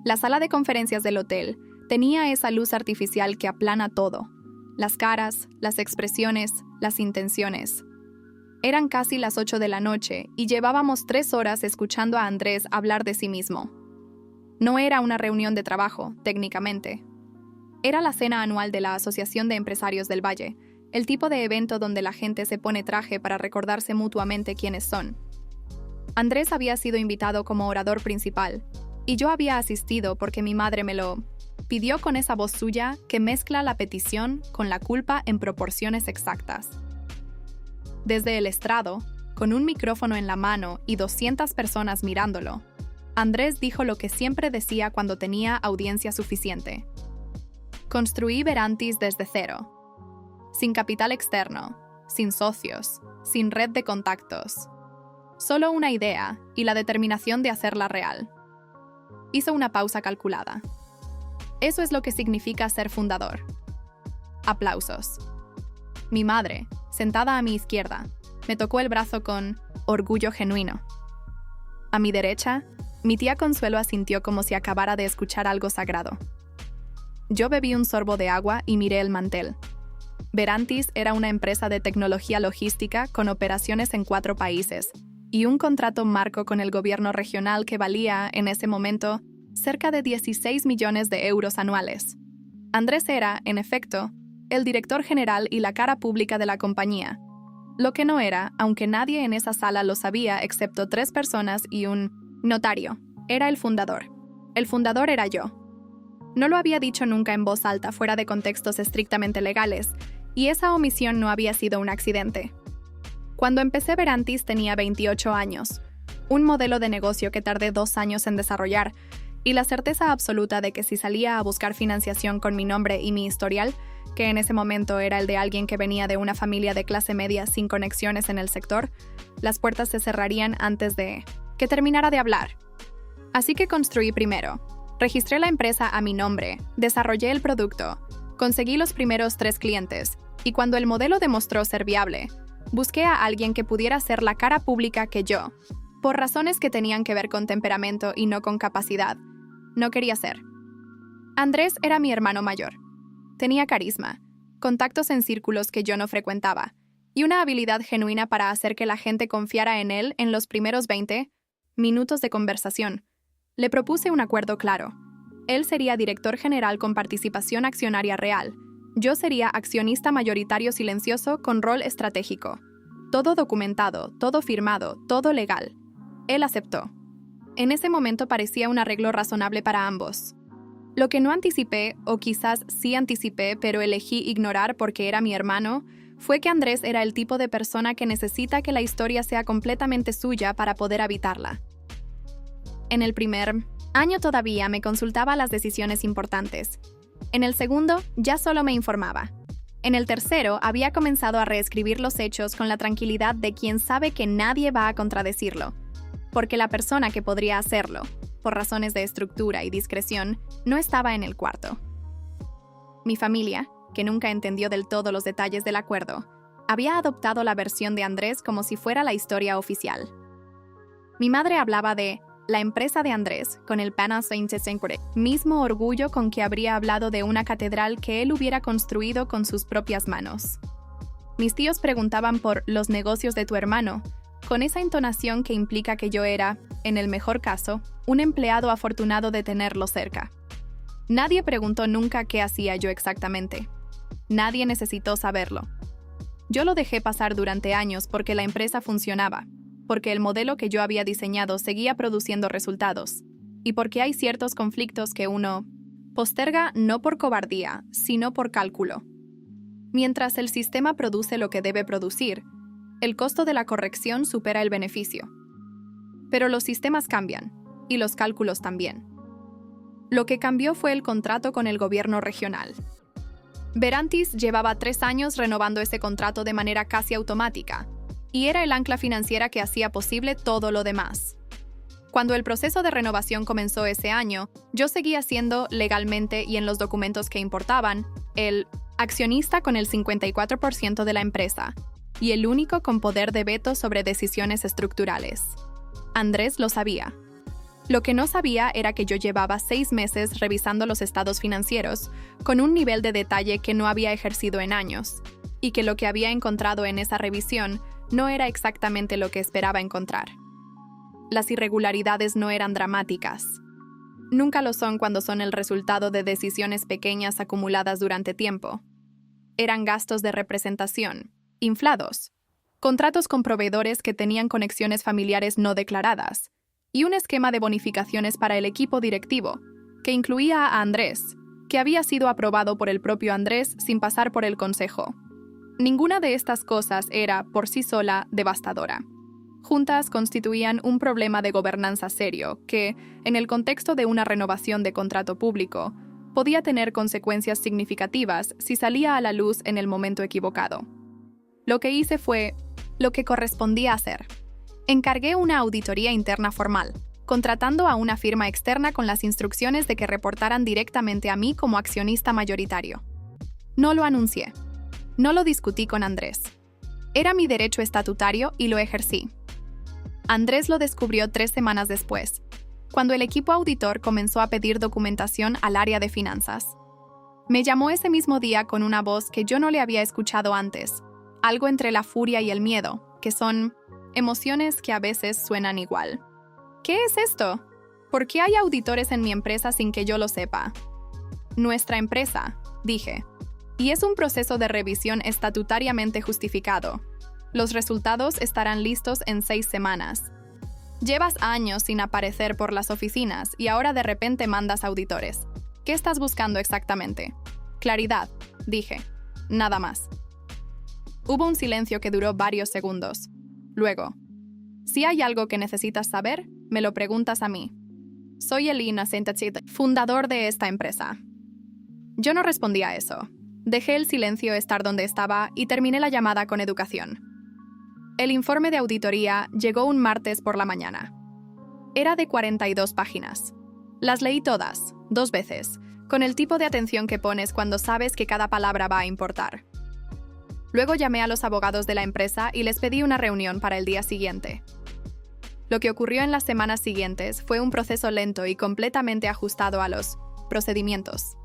La sala de conferencias del hotel tenía esa luz artificial que aplana todo. Las caras, las expresiones, las intenciones. Eran casi las 8 de la noche y llevábamos 3 horas escuchando a Andrés hablar de sí mismo. No era una reunión de trabajo, técnicamente. Era la cena anual de la Asociación de Empresarios del Valle, el tipo de evento donde la gente se pone traje para recordarse mutuamente quiénes son. Andrés había sido invitado como orador principal, y yo había asistido porque mi madre me lo pidió con esa voz suya que mezcla la petición con la culpa en proporciones exactas. Desde el estrado, con un micrófono en la mano y 200 personas mirándolo, Andrés dijo lo que siempre decía cuando tenía audiencia suficiente. Construí Verantis desde cero. Sin capital externo, sin socios, sin red de contactos. Solo una idea y la determinación de hacerla real. Hizo una pausa calculada. Eso es lo que significa ser fundador. Aplausos. Mi madre, sentada a mi izquierda, me tocó el brazo con orgullo genuino. A mi derecha, mi tía Consuelo asintió como si acabara de escuchar algo sagrado. Yo bebí un sorbo de agua y miré el mantel. Verantis era una empresa de tecnología logística con operaciones en 4 países y un contrato marco con el gobierno regional que valía, en ese momento, cerca de 16 millones de euros anuales. Andrés era, en efecto, el director general y la cara pública de la compañía. Lo que no era, aunque nadie en esa sala lo sabía excepto 3 personas y un notario, era el fundador. El fundador era yo. No lo había dicho nunca en voz alta fuera de contextos estrictamente legales, y esa omisión no había sido un accidente. Cuando empecé Verantis tenía 28 años, un modelo de negocio que tardé 2 años en desarrollar, y la certeza absoluta de que si salía a buscar financiación con mi nombre y mi historial, que en ese momento era el de alguien que venía de una familia de clase media sin conexiones en el sector, las puertas se cerrarían antes de que terminara de hablar. Así que construí primero. Registré la empresa a mi nombre, desarrollé el producto, conseguí los primeros 3 clientes, y cuando el modelo demostró ser viable, busqué a alguien que pudiera ser la cara pública que yo, por razones que tenían que ver con temperamento y no con capacidad, no quería ser. Andrés era mi hermano mayor. Tenía carisma, contactos en círculos que yo no frecuentaba, y una habilidad genuina para hacer que la gente confiara en él en los primeros 20 minutos de conversación. Le propuse un acuerdo claro. Él sería director general con participación accionaria real. Yo sería accionista mayoritario silencioso con rol estratégico. Todo documentado, todo firmado, todo legal. Él aceptó. En ese momento parecía un arreglo razonable para ambos. Lo que no anticipé, o quizás sí anticipé, pero elegí ignorar porque era mi hermano, fue que Andrés era el tipo de persona que necesita que la historia sea completamente suya para poder habitarla. En el primer año todavía me consultaba las decisiones importantes. En el segundo, ya solo me informaba. En el tercero, había comenzado a reescribir los hechos con la tranquilidad de quien sabe que nadie va a contradecirlo, porque la persona que podría hacerlo, por razones de estructura y discreción, no estaba en el cuarto. Mi familia, que nunca entendió del todo los detalles del acuerdo, había adoptado la versión de Andrés como si fuera la historia oficial. Mi madre hablaba de la empresa de Andrés, con el mismo orgullo con que habría hablado de una catedral que él hubiera construido con sus propias manos. Mis tíos preguntaban por los negocios de tu hermano, con esa entonación que implica que yo era, en el mejor caso, un empleado afortunado de tenerlo cerca. Nadie preguntó nunca qué hacía yo exactamente. Nadie necesitó saberlo. Yo lo dejé pasar durante años porque la empresa funcionaba, porque el modelo que yo había diseñado seguía produciendo resultados, y porque hay ciertos conflictos que uno posterga no por cobardía, sino por cálculo. Mientras el sistema produce lo que debe producir, el costo de la corrección supera el beneficio. Pero los sistemas cambian, y los cálculos también. Lo que cambió fue el contrato con el gobierno regional. Verantis llevaba 3 años renovando ese contrato de manera casi automática, y era el ancla financiera que hacía posible todo lo demás. Cuando el proceso de renovación comenzó ese año, yo seguía siendo, legalmente y en los documentos que importaban, el accionista con el 54% de la empresa, y el único con poder de veto sobre decisiones estructurales. Andrés lo sabía. Lo que no sabía era que yo llevaba 6 meses revisando los estados financieros con un nivel de detalle que no había ejercido en años, y que lo que había encontrado en esa revisión no era exactamente lo que esperaba encontrar. Las irregularidades no eran dramáticas. Nunca lo son cuando son el resultado de decisiones pequeñas acumuladas durante tiempo. Eran gastos de representación, inflados, contratos con proveedores que tenían conexiones familiares no declaradas, y un esquema de bonificaciones para el equipo directivo, que incluía a Andrés, que había sido aprobado por el propio Andrés sin pasar por el consejo. Ninguna de estas cosas era, por sí sola, devastadora. Juntas constituían un problema de gobernanza serio que, en el contexto de una renovación de contrato público, podía tener consecuencias significativas si salía a la luz en el momento equivocado. Lo que hice fue lo que correspondía hacer. Encargué una auditoría interna formal, contratando a una firma externa con las instrucciones de que reportaran directamente a mí como accionista mayoritario. No lo anuncié. No lo discutí con Andrés. Era mi derecho estatutario y lo ejercí. Andrés lo descubrió 3 semanas después, cuando el equipo auditor comenzó a pedir documentación al área de finanzas. Me llamó ese mismo día con una voz que yo no le había escuchado antes, algo entre la furia y el miedo, que son emociones que a veces suenan igual. ¿Qué es esto? ¿Por qué hay auditores en mi empresa sin que yo lo sepa? Nuestra empresa, dije. Y es un proceso de revisión estatutariamente justificado. Los resultados estarán listos en 6 semanas. Llevas años sin aparecer por las oficinas y ahora de repente mandas auditores. ¿Qué estás buscando exactamente? Claridad, dije. Nada más. Hubo un silencio que duró varios segundos. Luego, si hay algo que necesitas saber, me lo preguntas a mí. Soy Elina Sentacit, fundador de esta empresa. Yo no respondí a eso. Dejé el silencio estar donde estaba y terminé la llamada con educación. El informe de auditoría llegó un martes por la mañana. Era de 42 páginas. Las leí todas, 2 veces, con el tipo de atención que pones cuando sabes que cada palabra va a importar. Luego llamé a los abogados de la empresa y les pedí una reunión para el día siguiente. Lo que ocurrió en las semanas siguientes fue un proceso lento y completamente ajustado a los procedimientos.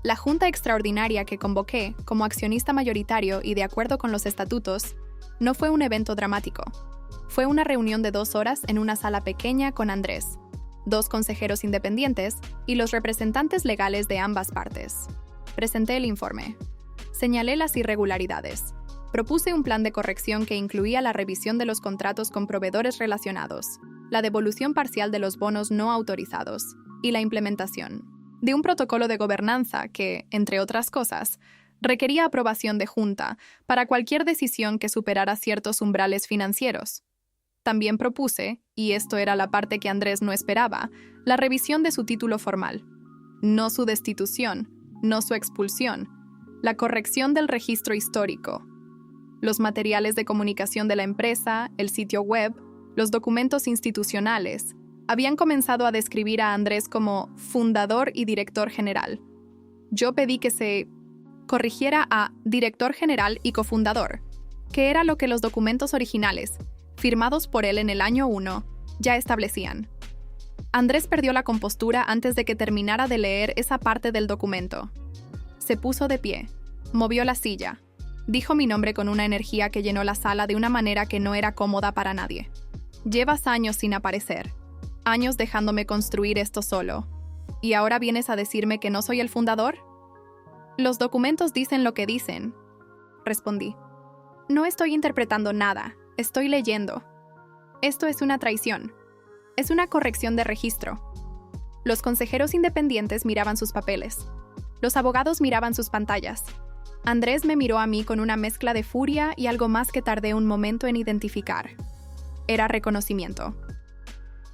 La junta extraordinaria que convoqué como accionista mayoritario y de acuerdo con los estatutos no fue un evento dramático. Fue una reunión de 2 horas en una sala pequeña con Andrés, 2 consejeros independientes y los representantes legales de ambas partes. Presenté el informe. Señalé las irregularidades. Propuse un plan de corrección que incluía la revisión de los contratos con proveedores relacionados, la devolución parcial de los bonos no autorizados y la implementación de un protocolo de gobernanza que, entre otras cosas, requería aprobación de junta para cualquier decisión que superara ciertos umbrales financieros. También propuse, y esto era la parte que Andrés no esperaba, la revisión de su título formal. No su destitución, no su expulsión, la corrección del registro histórico. Los materiales de comunicación de la empresa, el sitio web, los documentos institucionales, habían comenzado a describir a Andrés como fundador y director general. Yo pedí que se corrigiera a director general y cofundador, que era lo que los documentos originales, firmados por él en el año 1, ya establecían. Andrés perdió la compostura antes de que terminara de leer esa parte del documento. Se puso de pie, movió la silla, dijo mi nombre con una energía que llenó la sala de una manera que no era cómoda para nadie. Llevas años sin aparecer, años dejándome construir esto solo, ¿y ahora vienes a decirme que no soy el fundador? Los documentos dicen lo que dicen, respondí. No estoy interpretando nada, estoy leyendo. Esto es una traición. Es una corrección de registro. Los consejeros independientes miraban sus papeles. Los abogados miraban sus pantallas. Andrés me miró a mí con una mezcla de furia y algo más que tardé un momento en identificar. Era reconocimiento.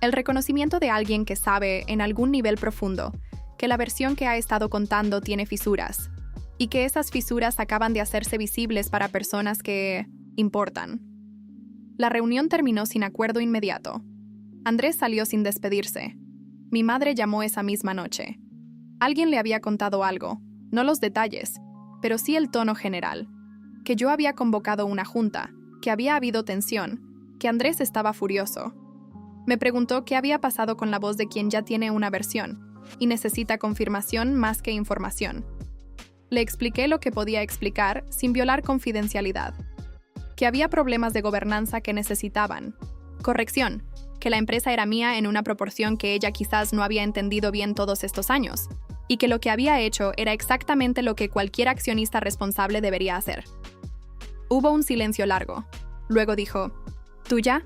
El reconocimiento de alguien que sabe, en algún nivel profundo, que la versión que ha estado contando tiene fisuras, y que esas fisuras acaban de hacerse visibles para personas que importan. La reunión terminó sin acuerdo inmediato. Andrés salió sin despedirse. Mi madre llamó esa misma noche. Alguien le había contado algo, no los detalles, pero sí el tono general, que yo había convocado una junta, que había habido tensión, que Andrés estaba furioso. Me preguntó qué había pasado con la voz de quien ya tiene una versión y necesita confirmación más que información. Le expliqué lo que podía explicar sin violar confidencialidad. Que había problemas de gobernanza que necesitaban corrección, que la empresa era mía en una proporción que ella quizás no había entendido bien todos estos años, y que lo que había hecho era exactamente lo que cualquier accionista responsable debería hacer. Hubo un silencio largo. Luego dijo, ¿tuya?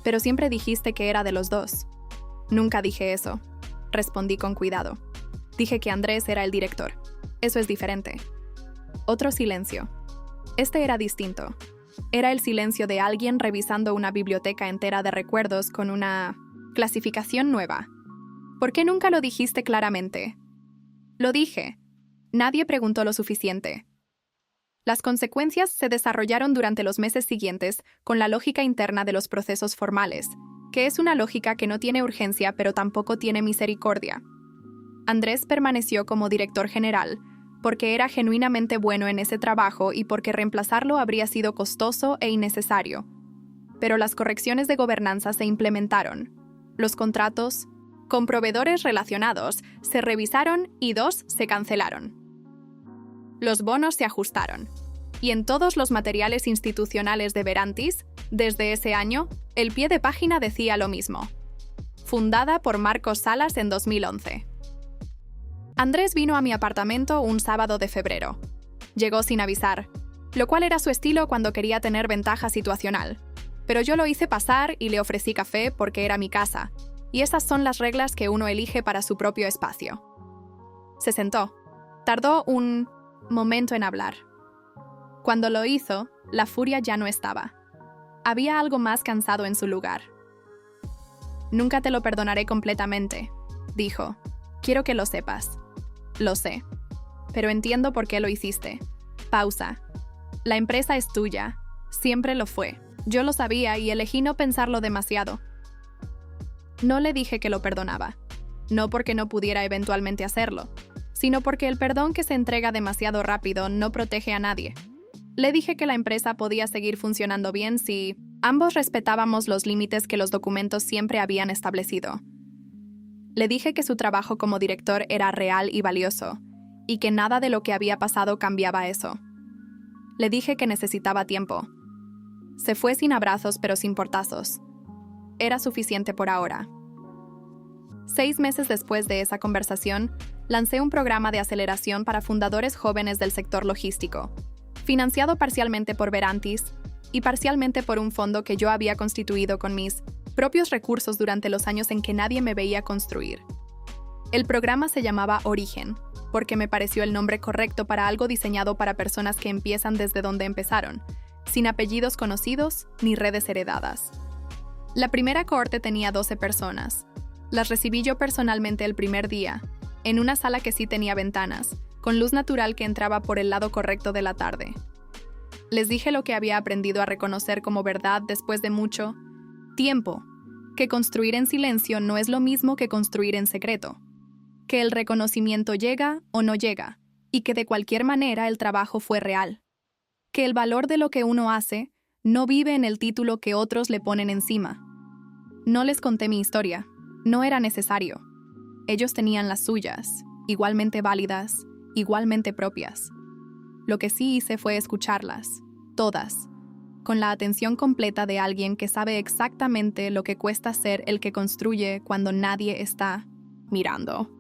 Pero siempre dijiste que era de los dos. Nunca dije eso. Respondí con cuidado. Dije que Andrés era el director. Eso es diferente. Otro silencio. Este era distinto. Era el silencio de alguien revisando una biblioteca entera de recuerdos con una clasificación nueva. ¿Por qué nunca lo dijiste claramente? Lo dije. Nadie preguntó lo suficiente. Las consecuencias se desarrollaron durante los meses siguientes con la lógica interna de los procesos formales, que es una lógica que no tiene urgencia pero tampoco tiene misericordia. Andrés permaneció como director general, porque era genuinamente bueno en ese trabajo y porque reemplazarlo habría sido costoso e innecesario. Pero las correcciones de gobernanza se implementaron. Los contratos con proveedores relacionados se revisaron y 2 se cancelaron. Los bonos se ajustaron. Y en todos los materiales institucionales de Verantis, desde ese año, el pie de página decía lo mismo. Fundada por Marcos Salas en 2011. Andrés vino a mi apartamento un sábado de febrero. Llegó sin avisar, lo cual era su estilo cuando quería tener ventaja situacional. Pero yo lo hice pasar y le ofrecí café porque era mi casa, y esas son las reglas que uno elige para su propio espacio. Se sentó. Tardó un momento en hablar. Cuando lo hizo, la furia ya no estaba. Había algo más cansado en su lugar. Nunca te lo perdonaré completamente, dijo. Quiero que lo sepas. Lo sé. Pero entiendo por qué lo hiciste. Pausa. La empresa es tuya. Siempre lo fue. Yo lo sabía y elegí no pensarlo demasiado. No le dije que lo perdonaba. No porque no pudiera eventualmente hacerlo, sino porque el perdón que se entrega demasiado rápido no protege a nadie. Le dije que la empresa podía seguir funcionando bien si ambos respetábamos los límites que los documentos siempre habían establecido. Le dije que su trabajo como director era real y valioso, y que nada de lo que había pasado cambiaba eso. Le dije que necesitaba tiempo. Se fue sin abrazos pero sin portazos. Era suficiente por ahora. 6 meses después de esa conversación, lancé un programa de aceleración para fundadores jóvenes del sector logístico, financiado parcialmente por Verantis y parcialmente por un fondo que yo había constituido con mis propios recursos durante los años en que nadie me veía construir. El programa se llamaba Origen, porque me pareció el nombre correcto para algo diseñado para personas que empiezan desde donde empezaron, sin apellidos conocidos ni redes heredadas. La primera cohorte tenía 12 personas. Las recibí yo personalmente el primer día, en una sala que sí tenía ventanas, con luz natural que entraba por el lado correcto de la tarde. Les dije lo que había aprendido a reconocer como verdad después de mucho tiempo, que construir en silencio no es lo mismo que construir en secreto, que el reconocimiento llega o no llega, y que de cualquier manera el trabajo fue real, que el valor de lo que uno hace no vive en el título que otros le ponen encima. No les conté mi historia, no era necesario. Ellos tenían las suyas, igualmente válidas, igualmente propias. Lo que sí hice fue escucharlas, todas, con la atención completa de alguien que sabe exactamente lo que cuesta ser el que construye cuando nadie está mirando.